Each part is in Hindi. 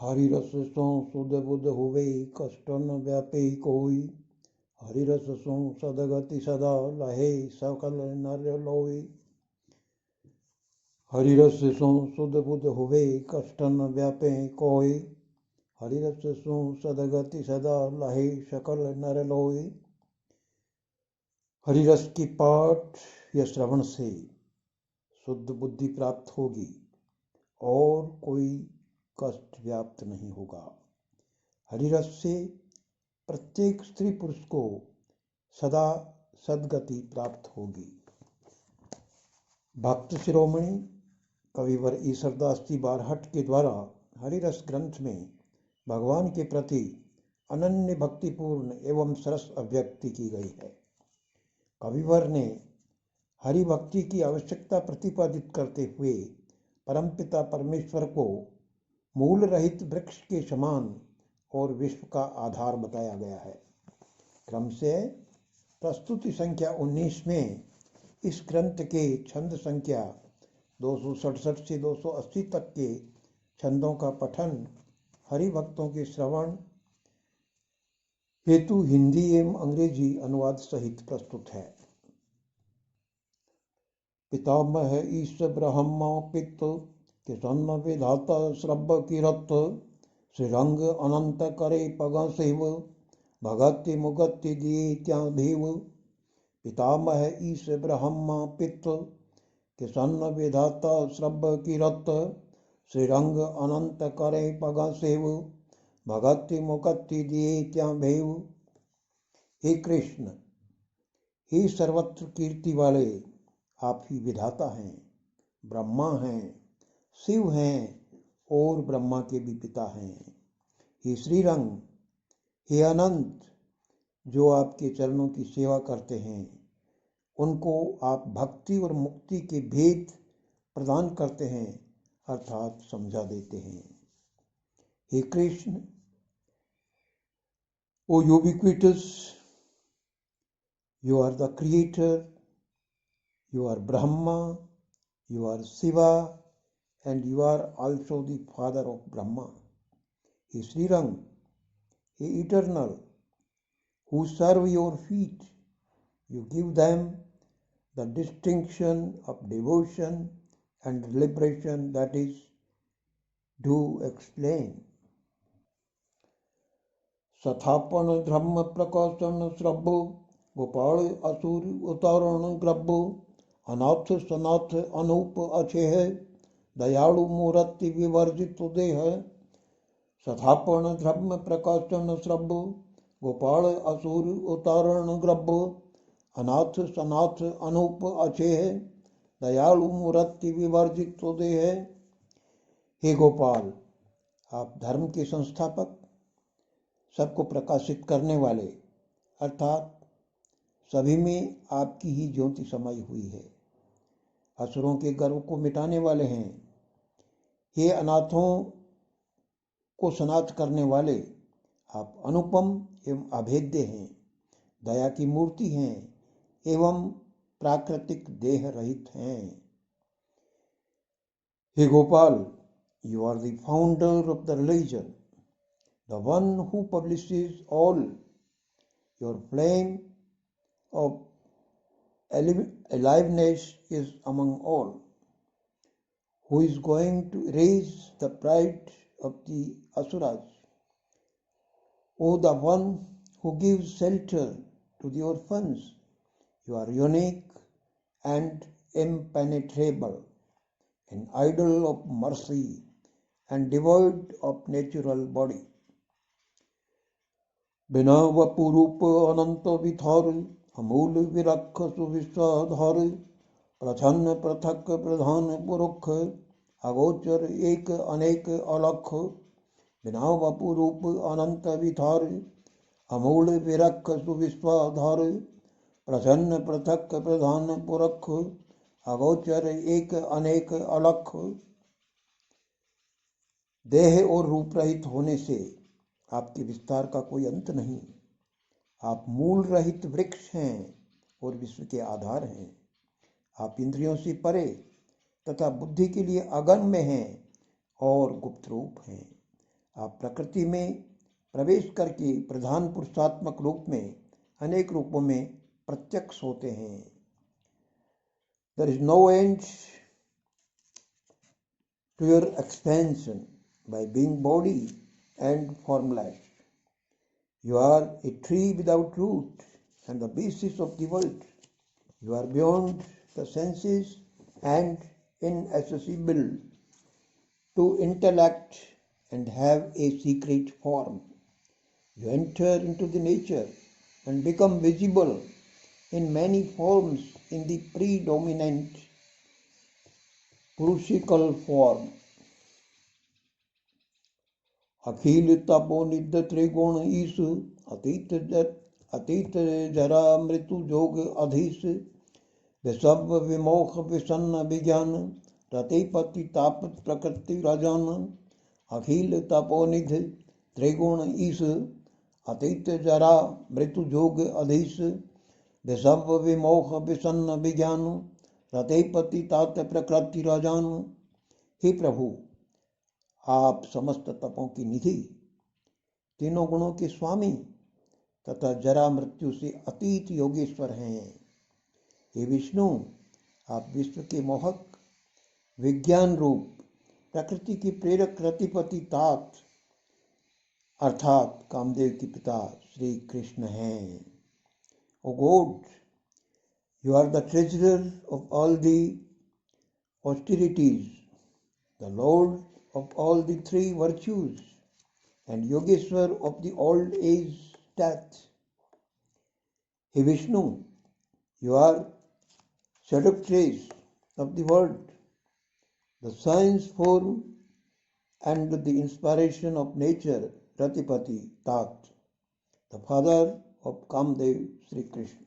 हरि रस सो सुध बुध हुवे कष्ट न व्यापे कोई। हरि रस सो सदगति सदा लहे सकल नर लोई। हरि रस सो सुध बुध हुवे कष्ट न व्यापे कोई। हरि रस सो सदगति सदा लहे सकल नर लोई। हरि रस की पाठ या श्रवण से शुद्ध बुद्धि प्राप्त होगी और कोई कष्ट व्याप्त नहीं होगा। हरि रस से प्रत्येक स्त्री पुरुष को सदा सद्गति प्राप्त होगी। भक्त शिरोमणि कविवर ईश्वरदास जी बारहट के द्वारा हरिरस ग्रंथ में भगवान के प्रति अनन्य भक्तिपूर्ण एवं सरस अभिव्यक्ति की गई है। कविवर ने हरि भक्ति की आवश्यकता प्रतिपादित करते हुए परमपिता परमेश्वर को मूल रहित वृक्ष के समान और विश्व का आधार बताया गया है। क्रम से प्रस्तुति संख्या 19 में इस ग्रंथ के छंद संख्या 267 से 280 तक के छंदों का पठन हरि भक्तों के श्रवण हेतु हिंदी एवं अंग्रेजी अनुवाद सहित प्रस्तुत है। पितामह ईश ब्रह्मा पित्त के जन्म विधाता श्रब्ब किरत श्रीरंग अनंत करे पग शिव भगति मुगति दिए त्या भीव। पितामह ईश ब्रह्मा पित्त के जन्म विधाता श्रब्ब किरत श्रीरंग अनंत करे पग शिव भगति मुगति दिए त्या भीव। हे कृष्ण, हे सर्वत्र कीर्ति वाले, आप ही विधाता हैं, ब्रह्मा हैं, शिव हैं और ब्रह्मा के भी पिता हैं। हे श्रीरंग, हे अनंत, जो आपके चरणों की सेवा करते हैं उनको आप भक्ति और मुक्ति के भेद प्रदान करते हैं अर्थात समझा देते हैं। हे कृष्ण, ओ ubiquitous, you are the creator, you are Brahma, you are Shiva, and you are also the father of Brahma. He Srirang, He eternal, who serve your feet, you give them the distinction of devotion and liberation, that is, do explain. सथापन धर्म प्रकाशन श्रभ गोपाल असुर उतारण ग्रभ अनाथ सनाथ अनूप अछेह दयालु मूर्ति विवर्जित देह। सथापन धर्म प्रकाशन श्रभ गोपाल असुर उतारण ग्रभ अनाथ सनाथ अनूप अछेह दयालु मूर्ति विवर्जित देह। हे गोपाल, आप धर्म के संस्थापक, सबको प्रकाशित करने वाले अर्थात सभी में आपकी ही ज्योति समाई हुई है, असुरों के गर्व को मिटाने वाले हैं। हे अनाथों को सनाथ करने वाले, आप अनुपम एवं अभेद्य हैं, दया की मूर्ति हैं एवं प्राकृतिक देह रहित हैं। हे Gopal, you are the founder of the religion, the one who publishes all. Your flame of aliveness is among all. Who is going to raise the pride of the asuras? O the one who gives shelter to the orphans, you are unique and impenetrable, an idol of mercy and devoid of natural body. बिना वपुरूप अनंत विथार अमूल विरख सुविश्वाधार प्रछन्न पृथक प्रधान पुरुष अगोचर एक अनेक अलख। बिना वपुरूप अनंत विथार अमूल विरख सुविश्वाधार प्रछन्न पृथक प्रधान पुरुष अगोचर एक अनेक अलख। देह और रूप रहित होने से आपके विस्तार का कोई अंत नहीं। आप मूल रहित वृक्ष हैं और विश्व के आधार हैं। आप इंद्रियों से परे तथा बुद्धि के लिए अगम्य हैं और गुप्त रूप हैं। आप प्रकृति में प्रवेश करके प्रधान पुरुषात्मक रूप में अनेक रूपों में प्रत्यक्ष होते हैं। There is no end to your expansion by being body and formless. You are a tree without root and the basis of the world. You are beyond the senses and inaccessible to intellect and have a secret form. You enter into the nature and become visible in many forms in the predominant Purushical form. अखिल तपोनिध त्रिगुण ईश अतीत जरा मृत्यु जोग अधीश विषव विमोख विषन्न विज्ञान रतिपति ताप प्रकृति राजान। अखिल तपोनिध त्रिगुण ईश अतीत जरा मृत्यु जोग अधीश विषव विमोख विषन्न विज्ञान रतिपति तात प्रकृति राजान। हे प्रभु, आप समस्त तपों की निधि, तीनों गुणों के स्वामी तथा जरा मृत्यु से अतीत योगेश्वर हैं। हे विष्णु, आप विश्व के मोहक विज्ञान रूप प्रकृति की प्रेरक रतिपति तात अर्थात कामदेव के पिता श्री कृष्ण हैं। ओ God, you are the treasurer of all the austerities, the Lord of all the three virtues, and Yogeshwar of the old age death. Hey Vishnu, you are seductress of the world, the science form and the inspiration of nature, Ratipati Tat, the father of Kamdev Sri Krishna.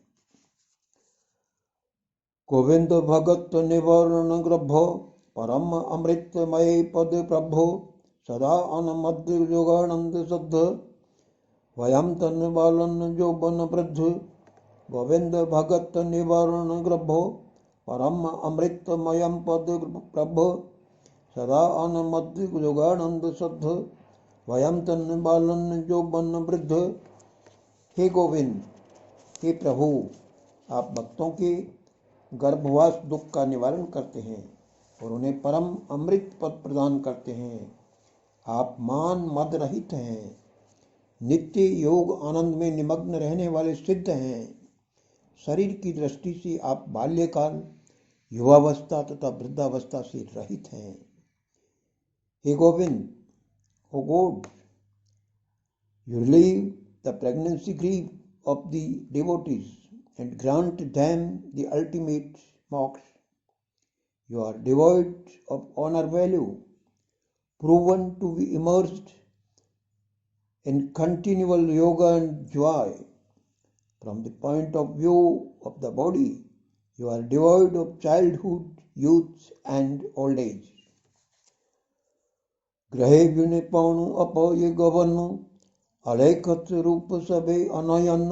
Govind भगत निवारण ग्रभो परम अमृतमय पद प्रभो सदा अनमद योगानंद सद्ध वयम तन बालन जो बन वृद्ध। गोविंद भगत निवारण ग्रभो परम अमृतमय पद प्रभो सदा अनमद योगानंद सद्ध वयम तन बालन जो बन वृद्ध। हे गोविंद, हे प्रभु, आप भक्तों के गर्भवास दुख का निवारण करते हैं और उन्हें परम अमृत पद प्रदान करते हैं। आप मान मद रहित हैं, नित्य योग आनंद में निमग्न रहने वाले सिद्ध हैं। शरीर की दृष्टि से आप बाल्यकाल, युवावस्था तथा वृद्धावस्था से रहित हैं। हे गोविंद, ओ God, you relieve the pregnancy grief of the devotees and grant them the ultimate moksha. You are devoid of honor value, proven to be immersed in continual yoga and joy. From the point of view of the body, you are devoid of childhood, youth and old age. ग्रहे विनिपौनु अपय गवन अलेखत रूप सबे अनयन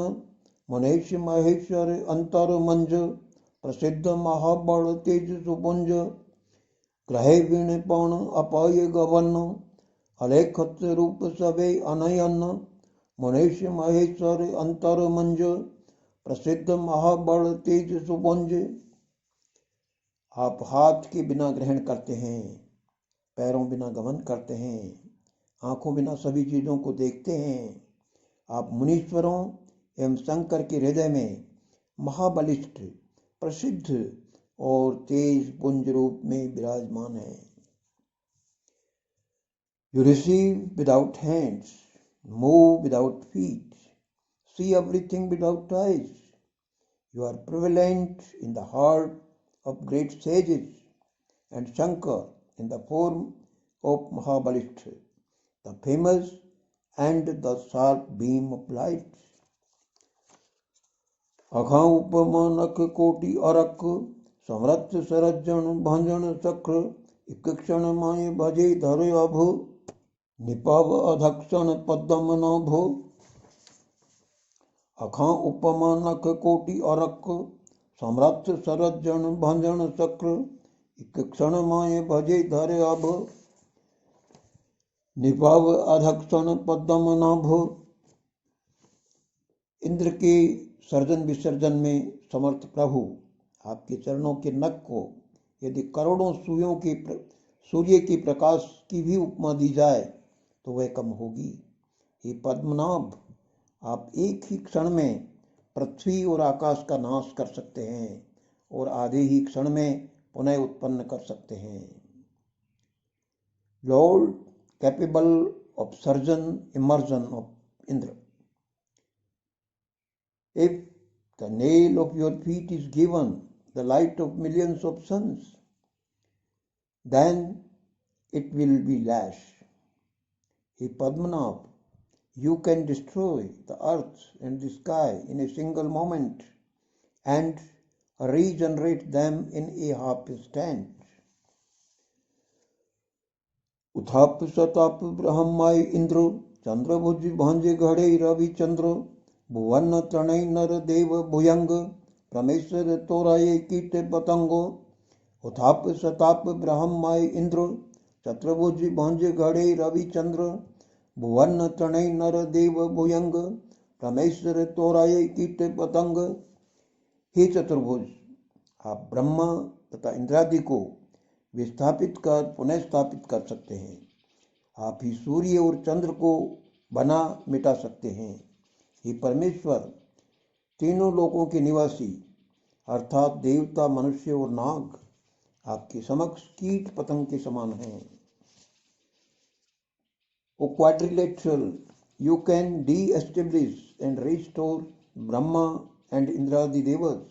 मनेश महेश्वर अंतर मंज प्रसिद्ध महाबल तेज सुपुंज। ग्रहे विनिपौनु अपय गवन अलेखत रूप सबे अनयन मनेश महेश्वर अंतर मंज प्रसिद्ध महाबल तेज सुपुंज। आप हाथ के बिना ग्रहण करते हैं, पैरों बिना गमन करते हैं, आंखों बिना सभी चीजों को देखते हैं। आप मुनीश्वरों एवं शंकर के हृदय में महाबलिष्ठ, प्रसिद्ध और तेज पुंज रूप में विराजमान हैं। You receive without hands, move without feet, see everything without eyes. You are prevalent in the heart of great sages and Shankar in the form of Mahabalishtha, the famous and the sharp beam of light. अखा उपमा नख कोटि अरक समरथ सरज्जन भंजन चक्र एक क्षण माय भजे धर अभ निपव अधक्षण पद्म नभ। अखा उपमा नख कोटि अरक समरथ सरज्जन भंजन चक्र एक क्षण माय भजे धर अभ। निपाव अधक्षण पद्मनाभ। इंद्र के सर्जन विसर्जन में समर्थ प्रभु, आपके चरणों के नख को यदि करोड़ों सूर्य के प्रकाश की भी उपमा दी जाए तो वह कम होगी। हे पद्मनाभ, आप एक ही क्षण में पृथ्वी और आकाश का नाश कर सकते हैं और आधे ही क्षण में पुनः उत्पन्न कर सकते हैं। Lord capable of surgeon immersion of Indra. If the nail of your feet is given the light of millions of suns, then it will be lash. Hey Padmanabh, you can destroy the earth and the sky in a single moment and regenerate them in a half instant. उथाप सताप ब्रह्माय इंद्र, चंद्रभुज भांजे घड़े रवि चंद्र, भुवन तनय नर देव भुयंग, परमेश्वर तोराये कीट पतंगो। उथाप सताप ब्रह्माय इंद्र, चतुर्भुज भांजे घड़े रवि चंद्र, भुवन तनय नर देव भुयंग, परमेश्वर तोराये कीट पतंग। हे चतुर्भुज, आप ब्रह्मा तथा इंद्रादि को विस्थापित कर पुनः स्थापित कर सकते हैं। आप ही सूर्य और चंद्र को बना मिटा सकते हैं। हे परमेश्वर, तीनों लोकों के निवासी अर्थात देवता, मनुष्य और नाग आपके समक्ष कीट पतंग के समान हैं। O quadrilateral, you can de-establish and restore Brahma and Indradi Devas.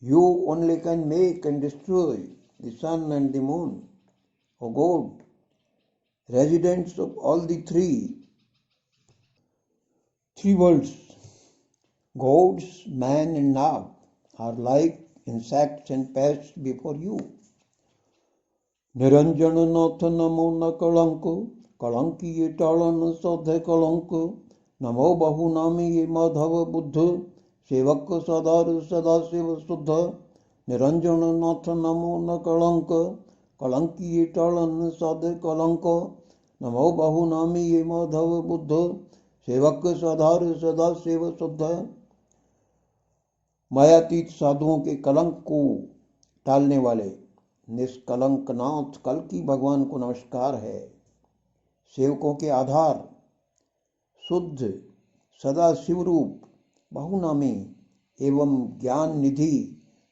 You only can make and destroy the sun and the moon. O God, residents of all the three worlds, gods, man and nag, are like insects and pests before you. Niranjan नाथ नमो न कलंक, कलंकी ये टालन सौधे कलंक, नमो बहुनामी ये माधव बुद्ध, सेवक सदार सदा शिव शुद्ध। निरंजन नाथ नमो न कलंक, कलंकी ये टालन सौधे कलंक, नमो बहुनामी ये माधव बुद्ध, सेवक सदार सदा शिव शुद्ध। मायातीत साधुओं के कलंक को टालने वाले निष्कलंक नाथ कल्कि भगवान को नमस्कार है। सेवकों के आधार, शुद्ध सदा शिवरूप बहुनामी एवं ज्ञान निधि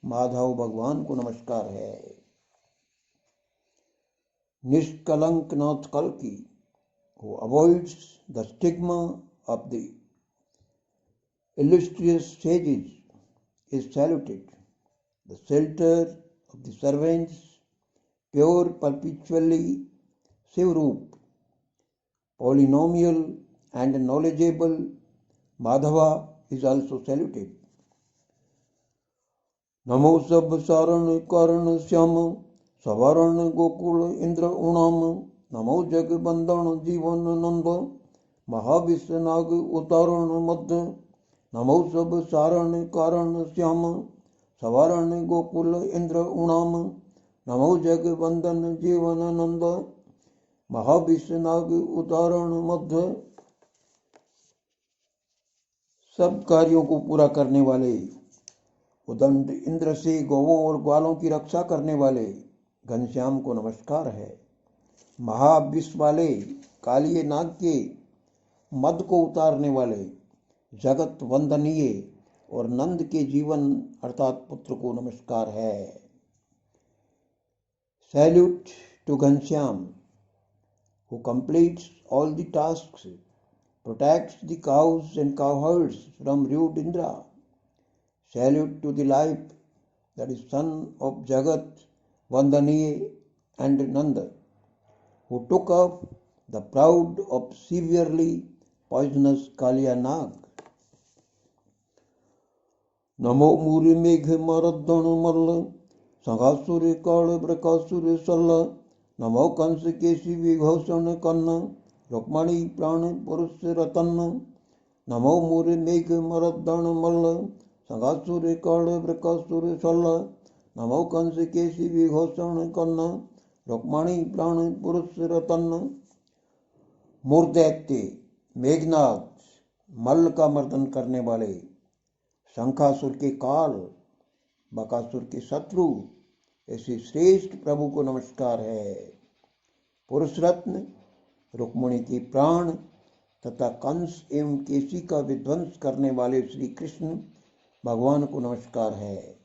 माधव भगवान को नमस्कार है। निष्कलंक नाथ कल्कि, who avoids the stigma of the illustrious sages, is saluted. The shelter of the servants, pure perpetually Shivroop, polynomial and knowledgeable Madhava is also saluted. नमो सब सारण कारण श्याम, सवारण गोकुल इंद्र उणाम, नमो जग बंदन जीवन नंद, महाविश्व नाग उतारण मध्य। नमो सब सारण कारण श्याम, सवारण गोकुल इंद्र उणाम, नमो जग बंदन जीवन नंद, महाविश्व नाग उतारण मध्य। सब कार्यों को पूरा करने वाले, उदंड इंद्र से गौवों और ग्वालों की रक्षा करने वाले घनश्याम को नमस्कार है। महाविश्व वाले कालिये नाग के मद को उतारने वाले जगत वंदनीय और नंद के जीवन अर्थात पुत्र को नमस्कार है। Salute to Ghanshyam, who completes all the tasks, protects the cows and cowherds from rude Indra. Salute to the life that is son of Jagat, Vandaniye and Nanda, who took up the proud of severely poisonous Kaliya Nag. Namo Muri Megh Maradhan Malla, Sanghasuri Kal Brakasuri Salla, नमो कंस केशी विघोषण कन्न, रुक्मणी प्राण पुरुष रतन। नमो मूर मेघ मरदन मल्ल, संगासुर कल वृकासुर सल, नमो कंस केशी विघोषण कन्न, रुक्मणी प्राण पुरुष रतन। मूर्दैत्य मेघनाद मल्ल का मर्दन करने वाले, शंखासुर के काल, बकासुर के शत्रु, ऐसे श्रेष्ठ प्रभु को नमस्कार है। पुरुष रत्न रुक्मिणी के प्राण तथा कंस एवं केसी का विध्वंस करने वाले श्री कृष्ण भगवान को नमस्कार है।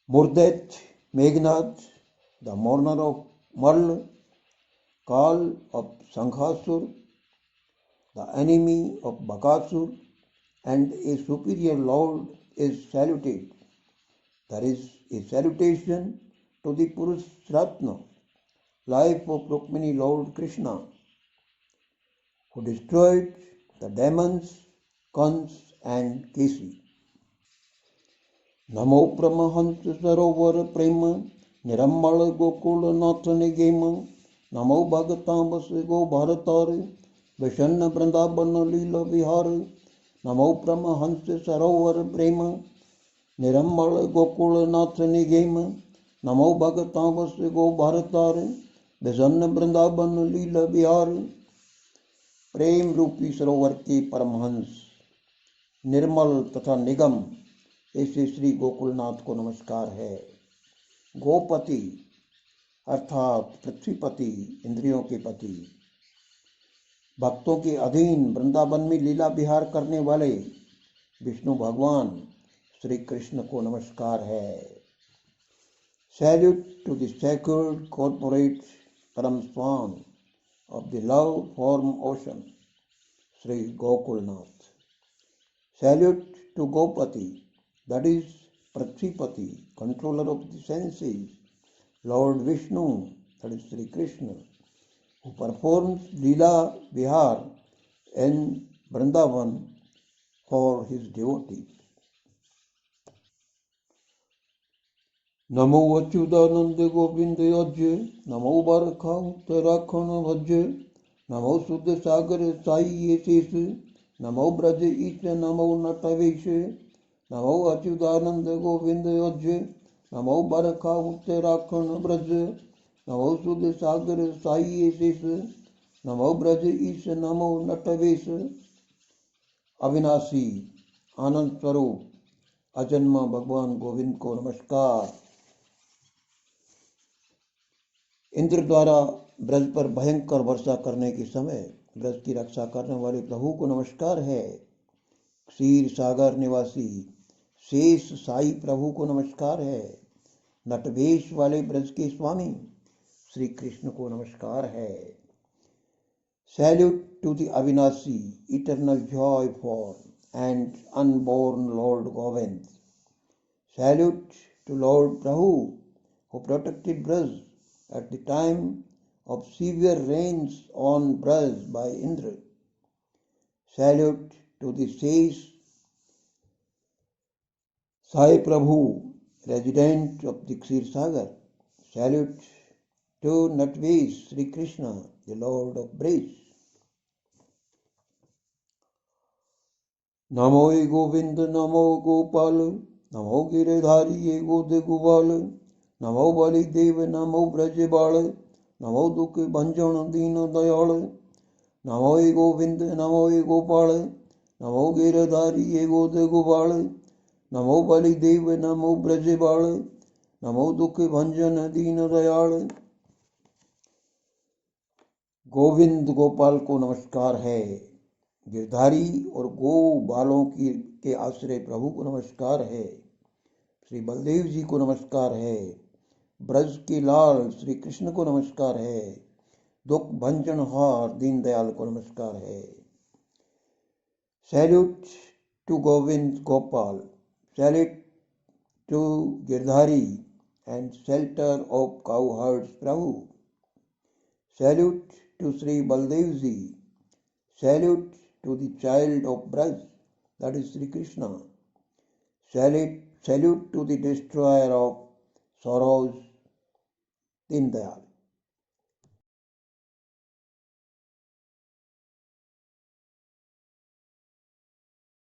मूर्दैत्य मेघनाद, द मोर्नर ऑफ मल्ल, काल of Shankhasur, the enemy of Bakasur, and a superior lord is saluted. There is a salutation to the Purush Ratna, life of Rukmini Lord Krishna, who destroyed the demons, Kans and Kesi. Namo Pramahans Sarovar Prema, Niramal Gokul Nath Nigema, Namo Bhagatam Go Bharatare, विषन्न वृंदावन लीला विहार, नमो परमहंस सरोवर प्रेम, निरम्बल गोकुल नाथ निगेम, नमो भगतावस गो भारतार, विषन्न वृंदावन लीला विहार। प्रेम रूपी सरोवर के परमहंस, निर्मल तथा निगम ऐसे श्री गोकुलनाथ को नमस्कार है। गोपति अर्थात पृथ्वीपति, इंद्रियों के पति, भक्तों के अधीन वृंदावन में लीला विहार करने वाले विष्णु भगवान श्री कृष्ण को नमस्कार है। Salute to the sacred corporate परम swan of the love form ocean Shri Gokulnath. Salute to Gopati, that is Prithvipati, controller of the senses, lord Vishnu, that is Shri Krishna, who performs Leela Vihar in Vrindavan for his devotees. नमो अच्युतानंद गोविंद अज्य, नमो बारखा उत्तराखंड भज्य, नमो शुद्ध सागर साई शेष, नमो ब्रज ईश नमो नटवेश, नमो अच्युतानंद गोविंद अज्य, नमो बारखा उत्तराखंड ब्रज, नमो शुद्ध सागर साई शेष, नमो ब्रज ईश नमो नटवेश। अविनाशी आनंद स्वरूप अजन्मा भगवान गोविंद को नमस्कार। इंद्र द्वारा ब्रज पर भयंकर वर्षा करने के समय ब्रज की रक्षा करने वाले प्रभु को नमस्कार है। क्षीर सागर निवासी शेष साई प्रभु को नमस्कार है। नटवेश वाले ब्रज के स्वामी श्री कृष्ण को नमस्कार है। Salute to the avinashi eternal joy for and unborn lord Govind. Salute to lord Prabhu who protected Braj at the time of severe rains on Braj by Indra. Salute to the Shesh Sai Prabhu, resident of the Kshir Sagar. Salute to Natvesh Sri Krishna, the Lord of Braj. नमो गोविंद नमो गोपाल, नमो गिरधारी गोद गोपाल, नमो बलि देव नमो ब्रज बाल, नमो दुख भंजन दीन दयाल, नमो गोविंद नमो गोपाल, नमो गिरधारी गोद गोपाल, नमो बलि देव नमो ब्रज बाल, नमो दुख भंजन दीन दयाल। गोविंद गोपाल को नमस्कार है। गिरधारी और गो बालों के आश्रय प्रभु को नमस्कार है। श्री बलदेव जी को नमस्कार है। ब्रज के लाल श्री कृष्ण को नमस्कार है। दुख भंजन हार दीनदयाल को नमस्कार है। Salute to Govind Gopal, salute to Girdhari and shelter of cowherds Prabhu. Salute to Shri Baldev ji, salute to the child of Braj, that is Sri Krishna. Salute to the destroyer of sorrows, Dindayal.